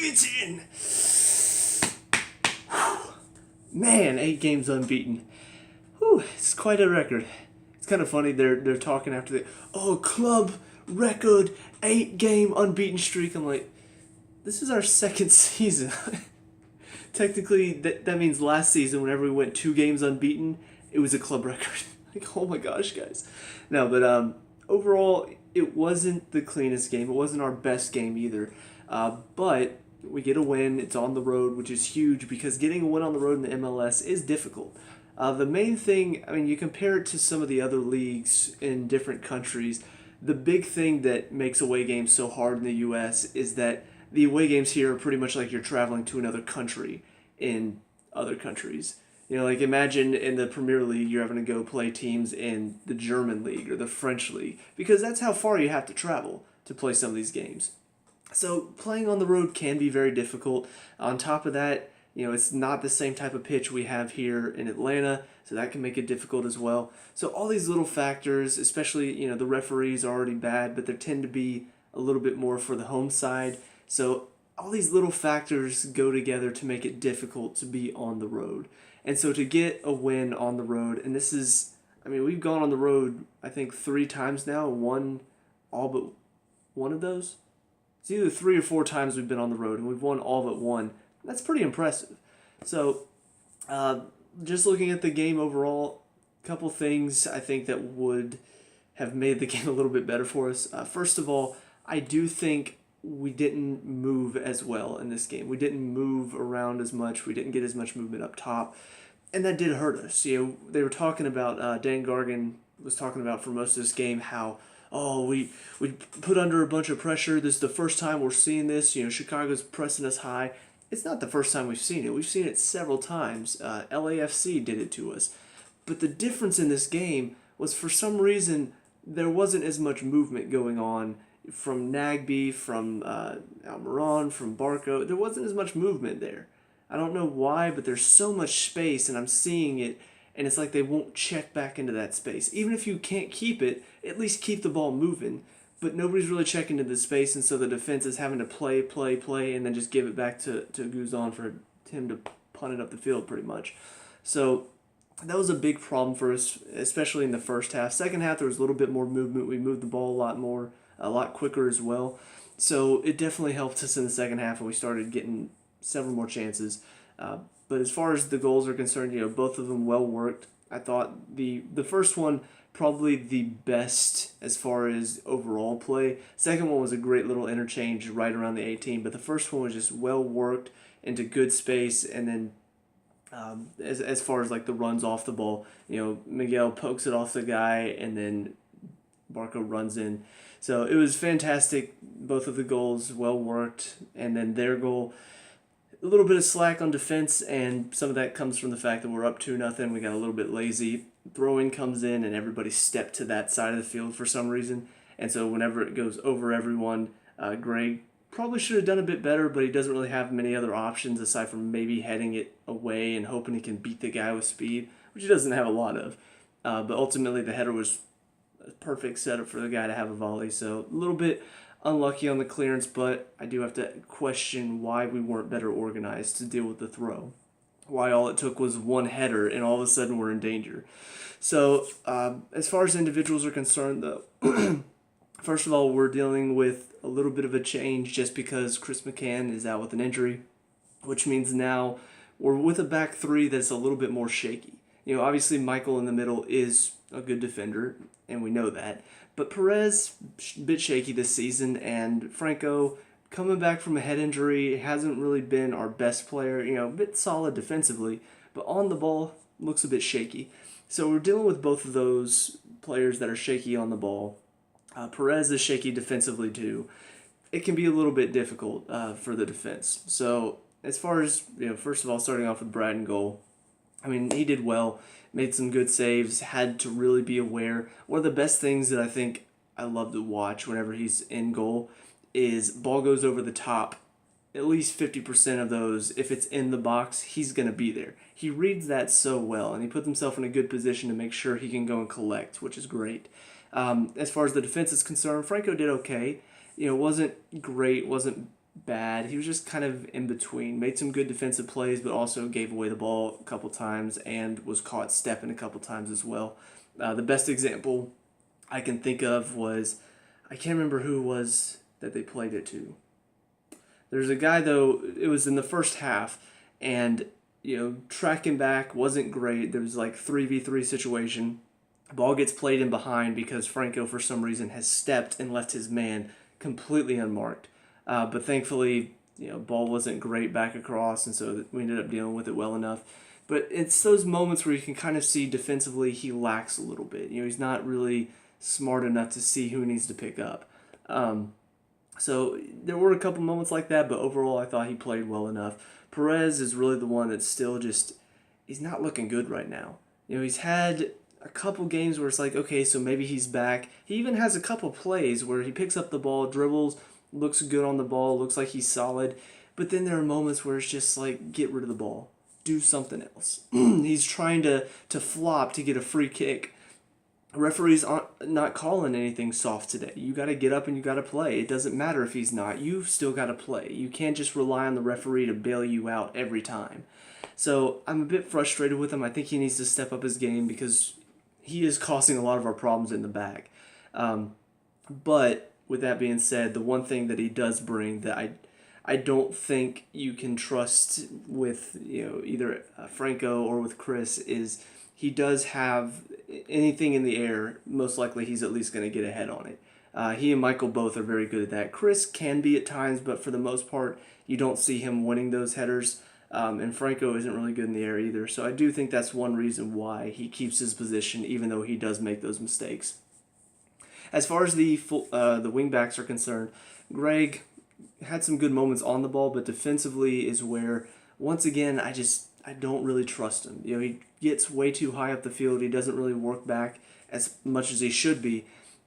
Get in. Man, 8 games unbeaten. Whew, it's quite a record. It's kind of funny. They're talking after club record 8 game unbeaten streak. I'm like, this is our second season. Technically, that means last season, whenever we went 2 games unbeaten, it was a club record. Like, oh my gosh, guys. No, but overall, it wasn't the cleanest game. It wasn't our best game either. But we get a win. It's on the road, which is huge because getting a win on the road in the MLS is difficult. The main thing, I mean, you compare it to some of the other leagues in different countries, the big thing that makes away games so hard in the U.S. is that the away games here are pretty much like you're traveling to another country in other countries. You know, like imagine in the Premier League you're having to go play teams in the German league or the French league because that's how far you have to travel to play some of these games. So playing on the road can be very difficult. On top of that, you know, it's not the same type of pitch we have here in Atlanta, so that can make it difficult as well. So all these little factors, especially, you know, the referees are already bad, but there tend to be a little bit more for the home side. So all these little factors go together to make it difficult to be on the road. And so to get a win on the road, and this is, I mean, we've gone on the road, I think 3 times now, won all but one of those. It's either 3 or 4 times we've been on the road, and we've won all but one. That's pretty impressive. So, just looking at the game overall, a couple things I think that would have made the game a little bit better for us. First of all, I do think we didn't move as well in this game. We didn't move around as much. We didn't get as much movement up top, and that did hurt us. You know, they were talking about, Dan Gargan was talking about for most of this game how, we put under a bunch of pressure. This is the first time we're seeing this. You know, Chicago's pressing us high. It's not the first time we've seen it. We've seen it several times. LAFC did it to us. But the difference in this game was for some reason there wasn't as much movement going on from Nagby, from Almiron, from Barco. There wasn't as much movement there. I don't know why, but there's so much space, and I'm seeing it, and it's like they won't check back into that space. Even if you can't keep it, at least keep the ball moving. But nobody's really checking into the space, and so the defense is having to play, and then just give it back to Guzan for him to punt it up the field pretty much. So that was a big problem for us, especially in the first half. Second half, there was a little bit more movement. We moved the ball a lot more, a lot quicker as well. So it definitely helped us in the second half, and we started getting several more chances. But as far as the goals are concerned, you know, both of them well worked. I thought the first one probably the best as far as overall play. Second one was a great little interchange right around the 18, but the first one was just well worked into good space, and then as far as like the runs off the ball, you know, Miguel pokes it off the guy, and then Barco runs in. So it was fantastic. Both of the goals well worked, and then their goal, a little bit of slack on defense, and some of that comes from the fact that we're up 2-0. We got a little bit lazy. Throw-in comes in, and everybody stepped to that side of the field for some reason. And so whenever it goes over everyone, Greg probably should have done a bit better, but he doesn't really have many other options aside from maybe heading it away and hoping he can beat the guy with speed, which he doesn't have a lot of. But ultimately, the header was a perfect setup for the guy to have a volley. So a little bit unlucky on the clearance, but I do have to question why we weren't better organized to deal with the throw. Why all it took was one header and all of a sudden we're in danger. So as far as individuals are concerned, though, first of all, we're dealing with a little bit of a change just because Chris McCann is out with an injury, which means now we're with a back 3 that's a little bit more shaky. You know, obviously Michael in the middle is a good defender, and we know that. But Perez, a bit shaky this season, and Franco, coming back from a head injury, hasn't really been our best player. You know, a bit solid defensively, but on the ball, looks a bit shaky. So we're dealing with both of those players that are shaky on the ball. Perez is shaky defensively too. It can be a little bit difficult for the defense. So as far as, you know, first of all, starting off with Brad in goal, I mean, he did well, made some good saves, had to really be aware. One of the best things that I think I love to watch whenever he's in goal is ball goes over the top. At least 50% of those, if it's in the box, he's going to be there. He reads that so well, and he puts himself in a good position to make sure he can go and collect, which is great. As far as the defense is concerned, Franco did okay. You know, wasn't great, wasn't bad. He was just kind of in between. Made some good defensive plays, but also gave away the ball a couple times and was caught stepping a couple times as well. The best example I can think of was, I can't remember who it was that they played it to. There's a guy, though, it was in the first half, and tracking back wasn't great. There was like 3v3 situation. Ball gets played in behind because Franco, for some reason, has stepped and left his man completely unmarked. But thankfully, ball wasn't great back across, and so we ended up dealing with it well enough. But it's those moments where you can kind of see defensively he lacks a little bit. He's not really smart enough to see who he needs to pick up. So there were a couple moments like that, but overall I thought he played well enough. Perez is really the one that's still just, he's not looking good right now. He's had a couple games where it's like, okay, so maybe he's back. He even has a couple plays where he picks up the ball, dribbles, looks good on the ball, looks like he's solid. But then there are moments where it's just like, get rid of the ball. Do something else. He's trying to flop to get a free kick. Referees aren't not calling anything soft today. You got to get up and you got to play. It doesn't matter if he's not. You've still got to play. You can't just rely on the referee to bail you out every time. So I'm a bit frustrated with him. I think he needs to step up his game because he is causing a lot of our problems in the back. But with that being said, the one thing that he does bring that I don't think you can trust with either Franco or with Chris is he does have anything in the air. Most likely he's at least going to get ahead on it. He and Michael both are very good at that. Chris can be at times, but for the most part, you don't see him winning those headers. And Franco isn't really good in the air either. So I do think that's one reason why he keeps his position, even though he does make those mistakes. As far as the wingbacks are concerned, Greg had some good moments on the ball, but defensively is where, once again, I don't really trust him. He gets way too high up the field. He doesn't really work back as much as he should be.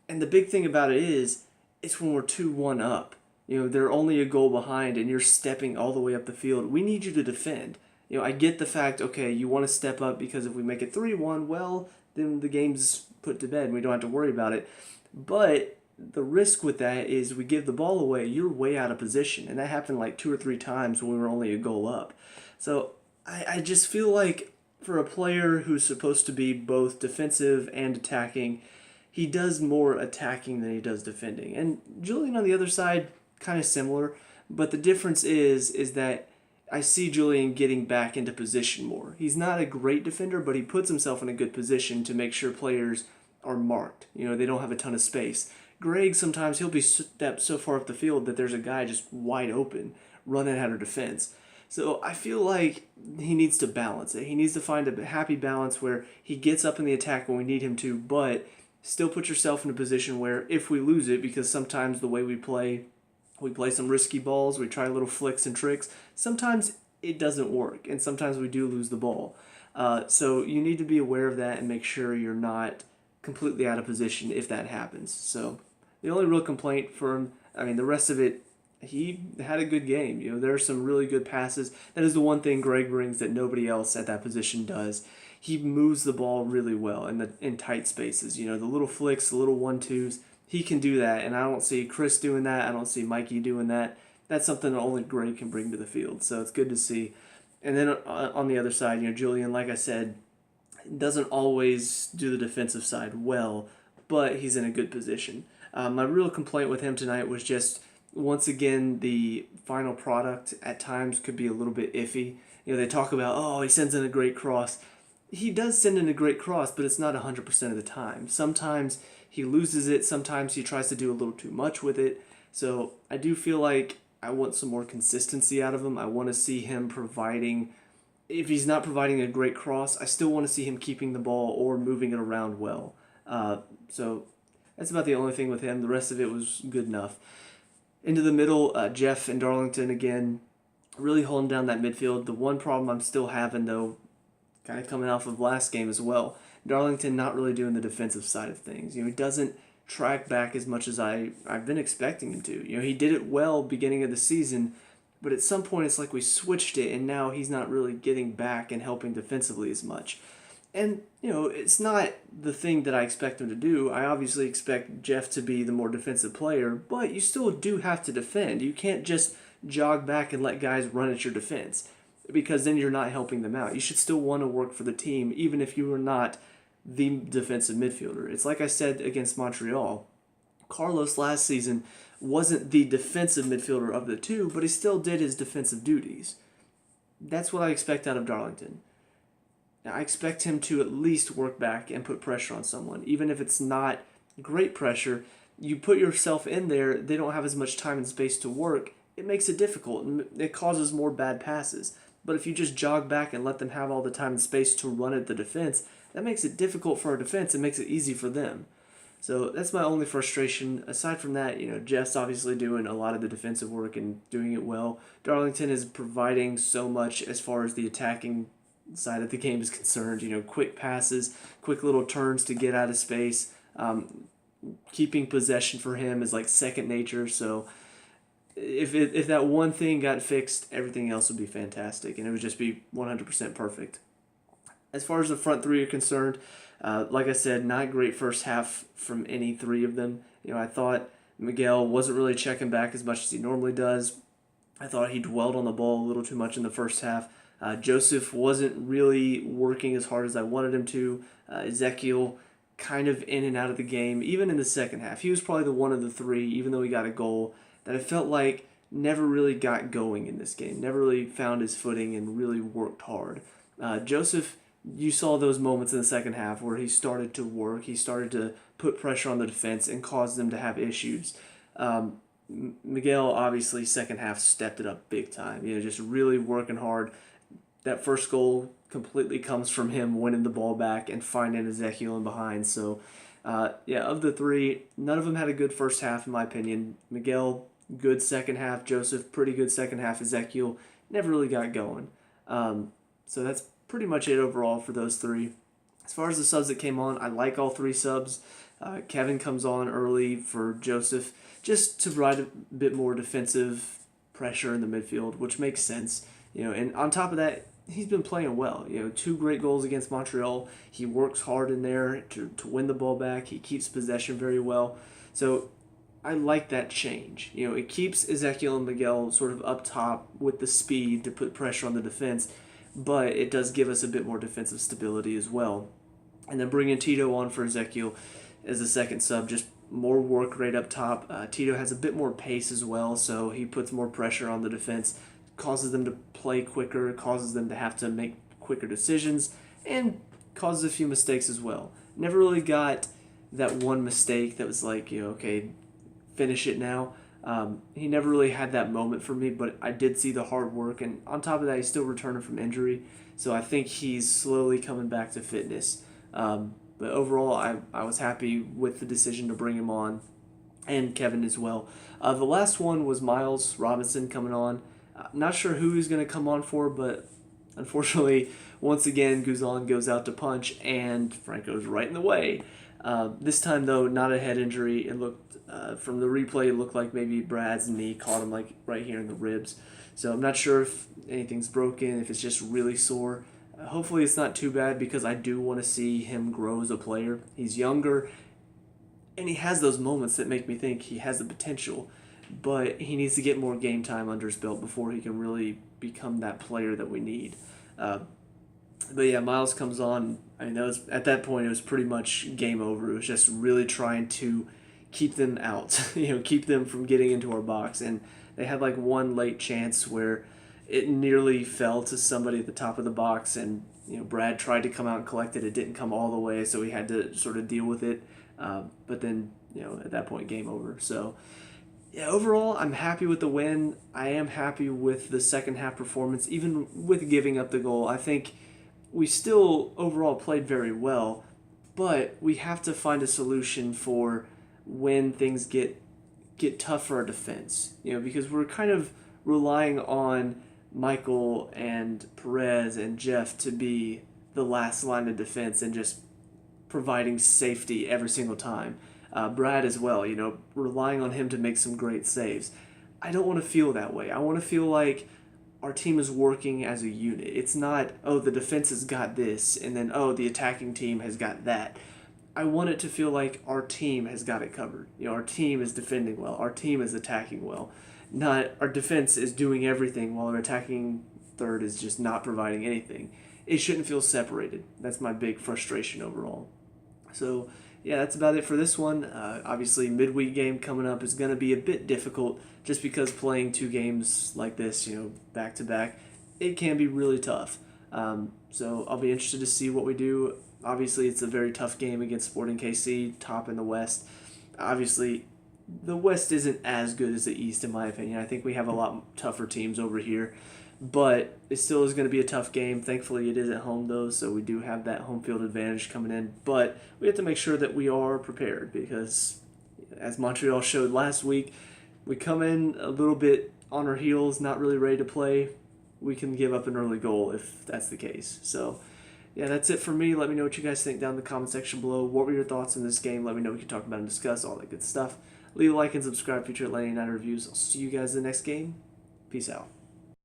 And the big thing about it is, it's when we're 2-1 up. They're only a goal behind and you're stepping all the way up the field. We need you to defend. I get the fact, okay, you want to step up because if we make it 3-1, well, then the game's put to bed and we don't have to worry about it. But the risk with that is we give the ball away, you're way out of position. And that happened like 2 or 3 times when we were only a goal up. So I just feel like for a player who's supposed to be both defensive and attacking, he does more attacking than he does defending. And Julian on the other side, kind of similar, but the difference is that I see Julian getting back into position more. He's not a great defender, but he puts himself in a good position to make sure players are marked. They don't have a ton of space. Greg, sometimes he'll be stepped so far up the field that there's a guy just wide open running out of defense. So I feel like he needs to balance it. He needs to find a happy balance where he gets up in the attack when we need him to, but still put yourself in a position where if we lose it, because sometimes the way we play some risky balls, we try little flicks and tricks, sometimes it doesn't work, and sometimes we do lose the ball. So you need to be aware of that and make sure you're not completely out of position if that happens. So the only real complaint for him, the rest of it, he had a good game. There are some really good passes. That is the one thing Greg brings that nobody else at that position does. He moves the ball really well in tight spaces. The little flicks, the little 1-2s, he can do that, and I don't see Chris doing that. I don't see Mikey doing that. That's something that only Greg can bring to the field, so it's good to see. And then on the other side, Julian, like I said, doesn't always do the defensive side well, but he's in a good position. My real complaint with him tonight was just, once again, the final product at times could be a little bit iffy. They talk about, he sends in a great cross. He does send in a great cross, but it's not 100% of the time. Sometimes he loses it. Sometimes he tries to do a little too much with it. So I do feel like I want some more consistency out of him. I want to see him providing, if he's not providing a great cross, I still want to see him keeping the ball or moving it around well. So that's about the only thing with him. The rest of it was good enough. Into the middle, Jeff and Darlington again, really holding down that midfield. The one problem I'm still having, though, kind of coming off of last game as well, Darlington not really doing the defensive side of things. He doesn't track back as much as I've been expecting him to. He did it well beginning of the season, but at some point it's like we switched it, and now he's not really getting back and helping defensively as much. And, it's not the thing that I expect him to do. I obviously expect Jeff to be the more defensive player, but you still do have to defend. You can't just jog back and let guys run at your defense because then you're not helping them out. You should still want to work for the team, even if you are not the defensive midfielder. It's like I said against Montreal. Carlos last season wasn't the defensive midfielder of the two, but he still did his defensive duties. That's what I expect out of Darlington. Now, I expect him to at least work back and put pressure on someone. Even if it's not great pressure, you put yourself in there, they don't have as much time and space to work. It makes it difficult and it causes more bad passes. But if you just jog back and let them have all the time and space to run at the defense, that makes it difficult for our defense and makes it easy for them. So that's my only frustration. Aside from that, Jeff's obviously doing a lot of the defensive work and doing it well. Darlington is providing so much as far as the attacking side of the game is concerned. Quick passes, quick little turns to get out of space. Keeping possession for him is like second nature. So if that one thing got fixed, everything else would be fantastic, and it would just be 100% perfect. As far as the front three are concerned, like I said, not great first half from any three of them. I thought Miguel wasn't really checking back as much as he normally does. I thought he dwelled on the ball a little too much in the first half. Joseph wasn't really working as hard as I wanted him to. Ezekiel kind of in and out of the game, even in the second half. He was probably the one of the three, even though he got a goal, that I felt like never really got going in this game, never really found his footing and really worked hard. Joseph, you saw those moments in the second half where he started to work, he started to put pressure on the defense and cause them to have issues. Miguel, obviously, second half stepped it up big time, just really working hard. That first goal completely comes from him winning the ball back and finding Ezekiel in behind. So, of the three, none of them had a good first half, in my opinion. Miguel, good second half. Joseph, pretty good second half. Ezekiel, never really got going. So that's pretty much it overall for those three. As far as the subs that came on, I like all three subs. Kevin comes on early for Joseph just to provide a bit more defensive pressure in the midfield, which makes sense. And on top of that, he's been playing well. 2 great goals against Montreal. He works hard in there to win the ball back. He keeps possession very well. So I like that change. It keeps Ezekiel and Miguel sort of up top with the speed to put pressure on the defense, but it does give us a bit more defensive stability as well. And then bringing Tito on for Ezekiel as a second sub, just more work rate up top. Tito has a bit more pace as well, so he puts more pressure on the defense, causes them to play quicker, causes them to have to make quicker decisions, and causes a few mistakes as well. Never really got that one mistake that was like, okay, finish it now. He never really had that moment for me, but I did see the hard work, and on top of that, he's still returning from injury, so I think he's slowly coming back to fitness. But overall, I was happy with the decision to bring him on, and Kevin as well. The last one was Miles Robinson coming on. Not sure who he's going to come on for, but unfortunately, once again, Guzan goes out to punch, and Franco's right in the way. This time, though, not a head injury. It looked, from the replay, it looked like maybe Brad's knee caught him like right here in the ribs. So I'm not sure if anything's broken, if it's just really sore. Hopefully it's not too bad, because I do want to see him grow as a player. He's younger, and he has those moments that make me think he has the potential, but he needs to get more game time under his belt before he can really become that player that we need. But yeah, Miles comes on. I mean, at that point, it was pretty much game over. It was just really trying to keep them out, keep them from getting into our box. And they had like one late chance where it nearly fell to somebody at the top of the box, and Brad tried to come out and collect it. It didn't come all the way, so he had to sort of deal with it. But then, at that point, game over. So, yeah, overall, I'm happy with the win. I am happy with the second half performance, even with giving up the goal. I think we still overall played very well, but we have to find a solution for when things get tough for our defense. Because we're kind of relying on Michael and Perez and Jeff to be the last line of defense and just providing safety every single time. Brad as well, relying on him to make some great saves. I don't want to feel that way. I want to feel like our team is working as a unit. It's not, oh, the defense has got this, and then, oh, the attacking team has got that. I want it to feel like our team has got it covered. Our team is defending well. Our team is attacking well. Not our defense is doing everything while our attacking third is just not providing anything. It shouldn't feel separated. That's my big frustration overall. So, yeah, that's about it for this one. Obviously, midweek game coming up is going to be a bit difficult just because playing 2 games like this, back to back, it can be really tough. So I'll be interested to see what we do. Obviously, it's a very tough game against Sporting KC, top in the West. Obviously, the West isn't as good as the East, in my opinion. I think we have a lot tougher teams over here. But it still is going to be a tough game. Thankfully, it is at home, though, so we do have that home field advantage coming in. But we have to make sure that we are prepared because, as Montreal showed last week, we come in a little bit on our heels, not really ready to play. We can give up an early goal if that's the case. So, yeah, that's it for me. Let me know what you guys think down in the comment section below. What were your thoughts in this game? Let me know. We can talk about and discuss all that good stuff. Leave a like and subscribe for future Atlanta United reviews. I'll see you guys in the next game. Peace out.